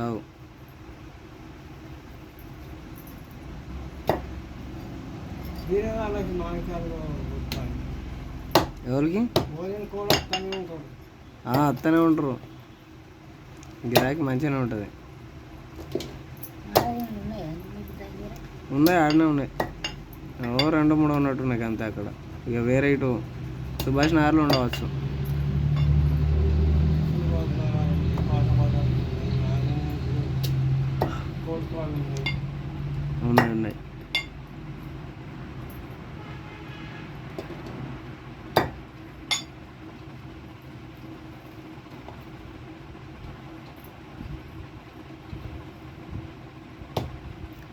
అవు ఎవరికి అత్తనే ఉంటారు. గిరాకీ మంచిగానే ఉంటుంది. ఉన్నాయి, ఆడనే ఉన్నాయి. ఓ 2-3 ఉన్నట్టున్నాయి అంతే అక్కడ. ఇక వేరే ఇటు సుభాష్ నగర్లో ఉండవచ్చు. ఉన్నాయి ఉన్నాయి.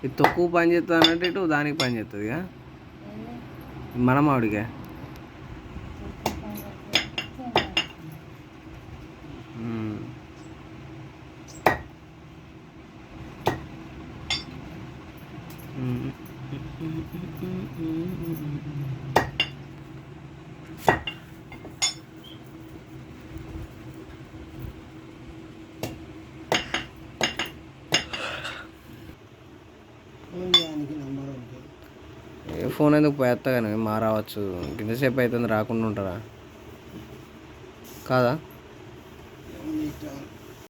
ఇది తక్కువ పని చేస్తుంది అన్నట్టు ఇటు దానికి పని చేస్తుంది ఇక మన మామిడిగా. ఫోన్ ఎందుకు పోయేస్తా కానీ మారవచ్చు. ఇంతసేపు అవుతుంది రాకుండా ఉంటారా కాదా?